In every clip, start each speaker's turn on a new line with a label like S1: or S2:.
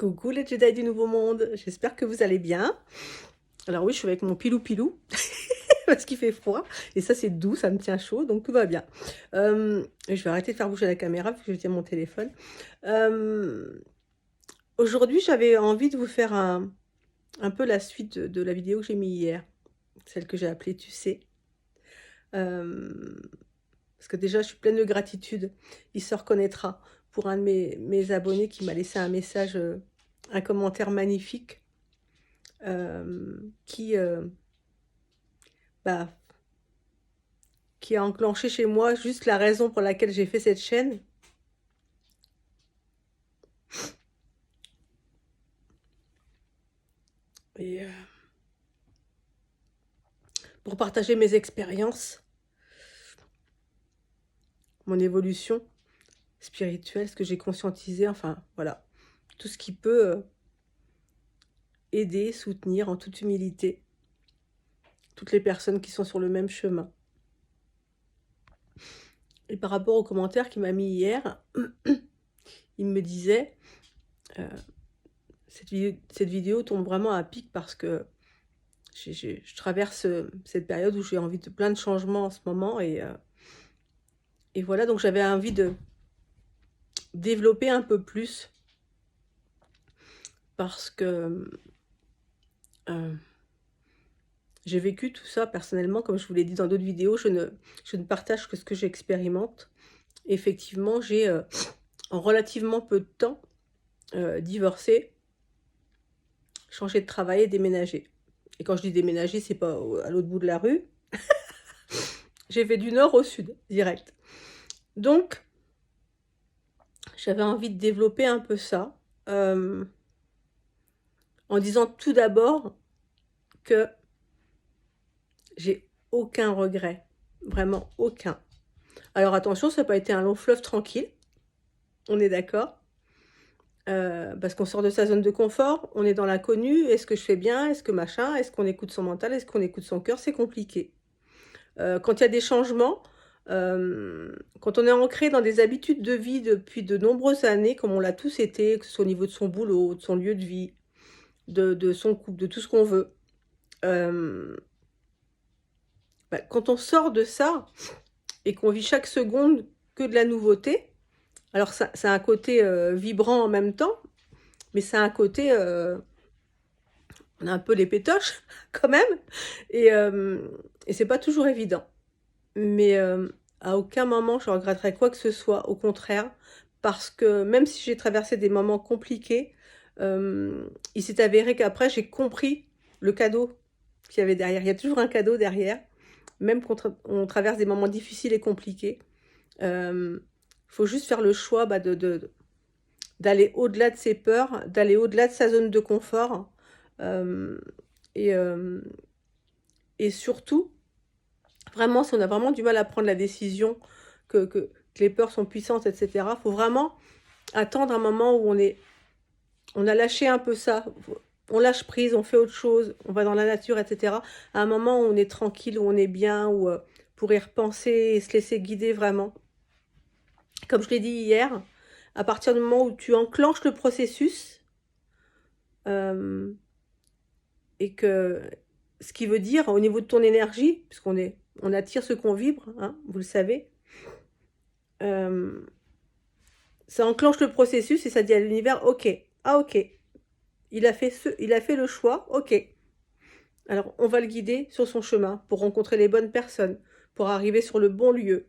S1: Coucou les Jedi du Nouveau Monde, j'espère que vous allez bien. Alors oui, je suis avec mon pilou parce qu'il fait froid et ça c'est doux, ça me tient chaud, donc tout va bien. Je vais arrêter de faire bouger la caméra parce que je tiens mon téléphone. Aujourd'hui, j'avais envie de vous faire un peu la suite de la vidéo que j'ai mis hier, celle que j'ai appelée Tu sais. Parce que déjà, je suis pleine de gratitude. Il se reconnaîtra pour un de mes abonnés qui m'a laissé un message, un commentaire magnifique qui, bah, qui a enclenché chez moi juste la raison pour laquelle j'ai fait cette chaîne. Et pour partager mes expériences, mon évolution spirituelle, ce que j'ai conscientisé, enfin voilà, tout ce qui peut aider, soutenir en toute humilité toutes les personnes qui sont sur le même chemin. Et par rapport au commentaire qu'il m'a mis hier, il me disait cette vidéo tombe vraiment à pic parce que je traverse cette période où j'ai envie de plein de changements en ce moment et voilà, donc j'avais envie de développer un peu plus parce que j'ai vécu tout ça personnellement, comme je vous l'ai dit dans d'autres vidéos, je ne partage que ce que j'expérimente. Effectivement, j'ai en relativement peu de temps divorcé, changé de travail et déménagé. Et quand je dis déménager, c'est pas à l'autre bout de la rue. J'ai fait du nord au sud, direct. Donc, j'avais envie de développer un peu ça, en disant tout d'abord que j'ai aucun regret, vraiment aucun. Alors attention, ça n'a pas été un long fleuve tranquille, on est d'accord, parce qu'on sort de sa zone de confort, on est dans l'inconnu, est-ce que je fais bien, est-ce que machin, est-ce qu'on écoute son mental, est-ce qu'on écoute son cœur, c'est compliqué. Quand il y a des changements, quand on est ancré dans des habitudes de vie depuis de nombreuses années, comme on l'a tous été, que ce soit au niveau de son boulot, de son lieu de vie, de son couple, de tout ce qu'on veut, quand on sort de ça et qu'on vit chaque seconde que de la nouveauté, alors ça a un côté vibrant en même temps, mais ça a un côté, on a un peu les pétoches quand même, et c'est pas toujours évident. Mais à aucun moment je regretterai quoi que ce soit, au contraire, parce que même si j'ai traversé des moments compliqués, il s'est avéré qu'après j'ai compris le cadeau qu'il y avait derrière. Il y a toujours un cadeau derrière, même quand on traverse des moments difficiles et compliqués. Faut juste faire le choix d'aller au-delà de ses peurs, d'aller au-delà de sa zone de confort, et, surtout, vraiment, si on a vraiment du mal à prendre la décision, que les peurs sont puissantes, etc., il faut vraiment attendre un moment où on a lâché un peu ça, on lâche prise, on fait autre chose, on va dans la nature, etc., à un moment où on est tranquille, où on est bien, où pour y repenser et se laisser guider vraiment. Comme je l'ai dit hier, à partir du moment où tu enclenches le processus, et que ce qui veut dire au niveau de ton énergie, puisqu'on attire ce qu'on vibre, hein, vous le savez, ça enclenche le processus et ça dit à l'univers, ok, ah ok, il a fait le choix, ok. Alors on va le guider sur son chemin pour rencontrer les bonnes personnes, pour arriver sur le bon lieu,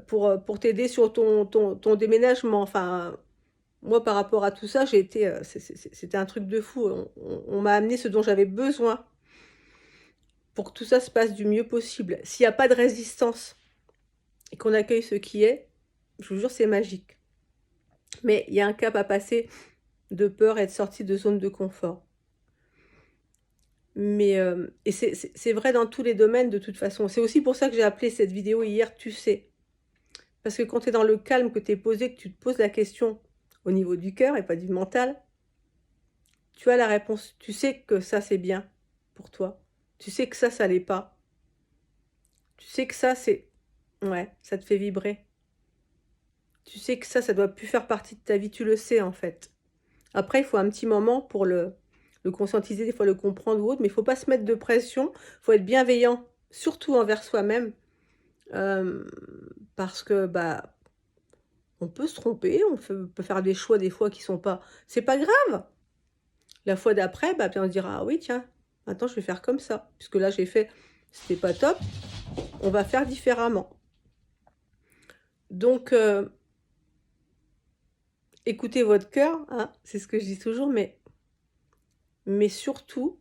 S1: pour t'aider sur ton déménagement. Enfin, moi par rapport à tout ça, c'était un truc de fou. On m'a amené ce dont j'avais besoin pour que tout ça se passe du mieux possible. S'il n'y a pas de résistance et qu'on accueille ce qui est, je vous jure, c'est magique. Mais il y a un cap à passer de peur et de sortie de zone de confort. Mais et c'est vrai dans tous les domaines de toute façon. C'est aussi pour ça que j'ai appelé cette vidéo hier « Tu sais ». Parce que quand tu es dans le calme, que tu es posé, que tu te poses la question au niveau du cœur et pas du mental, tu as la réponse. Tu sais que ça, c'est bien pour toi. Tu sais que ça l'est pas. Tu sais que ça, c'est... Ouais, ça te fait vibrer. Tu sais que ça doit plus faire partie de ta vie. Tu le sais, en fait. Après, il faut un petit moment pour le conscientiser, des fois le comprendre ou autre, mais il ne faut pas se mettre de pression, il faut être bienveillant, surtout envers soi-même, parce que, bah, on peut se tromper, peut faire des choix des fois qui sont pas... C'est pas grave. La fois d'après, bah, bien on se dira: «Ah oui, tiens, maintenant je vais faire comme ça, puisque là j'ai fait, c'était pas top, on va faire différemment». Donc, écoutez votre cœur, hein, c'est ce que je dis toujours, mais surtout,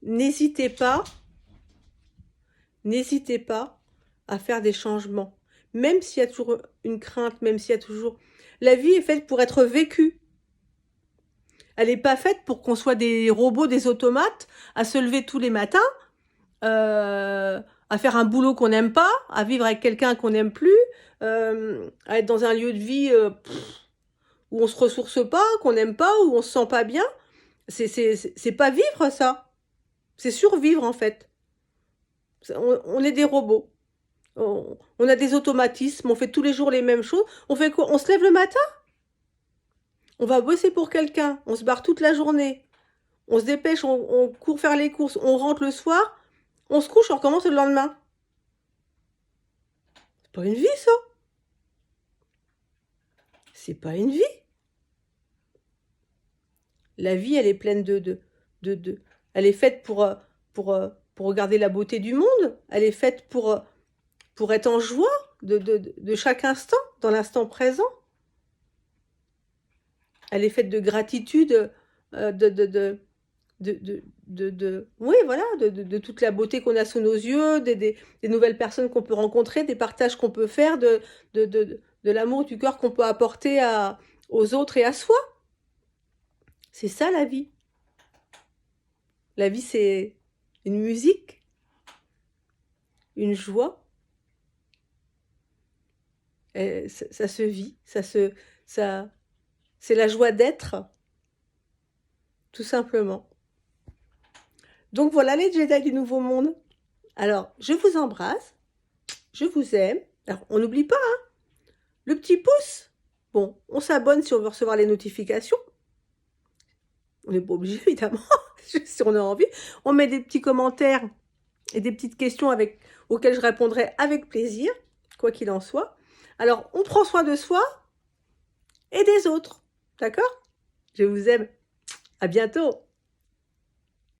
S1: n'hésitez pas n'hésitez pas à faire des changements. Même s'il y a toujours une crainte, même s'il y a toujours... La vie est faite pour être vécue. Elle n'est pas faite pour qu'on soit des robots, des automates, à se lever tous les matins, à faire un boulot qu'on n'aime pas, à vivre avec quelqu'un qu'on n'aime plus, à être dans un lieu de vie où on se ressource pas, qu'on n'aime pas, où on se sent pas bien. C'est pas vivre, ça. C'est survivre, en fait. On est des robots. On a des automatismes, on fait tous les jours les mêmes choses. On fait quoi? On se lève le matin, on va bosser pour quelqu'un, on se barre toute la journée, on se dépêche, on court faire les courses, on rentre le soir, on se couche, on recommence le lendemain. C'est pas une vie, ça. C'est pas une vie. La vie, elle est pleine elle est faite pour regarder la beauté du monde. Elle est faite pour être en joie de chaque instant, dans l'instant présent. Elle est faite de gratitude, oui, voilà, de toute la beauté qu'on a sous nos yeux, des nouvelles personnes qu'on peut rencontrer, des partages qu'on peut faire, de l'amour du cœur qu'on peut apporter aux autres et à soi. C'est ça, la vie. La vie, c'est une musique, une joie. Et ça se vit, c'est la joie d'être, tout simplement. Donc voilà les Jedi du Nouveau Monde. Alors, je vous embrasse, je vous aime. Alors, on n'oublie pas, hein, le petit pouce. Bon, on s'abonne si on veut recevoir les notifications. On n'est pas obligé, évidemment, si on a envie. On met des petits commentaires et des petites questions auxquelles je répondrai avec plaisir, quoi qu'il en soit. Alors, on prend soin de soi et des autres. D'accord? Je vous aime. À bientôt.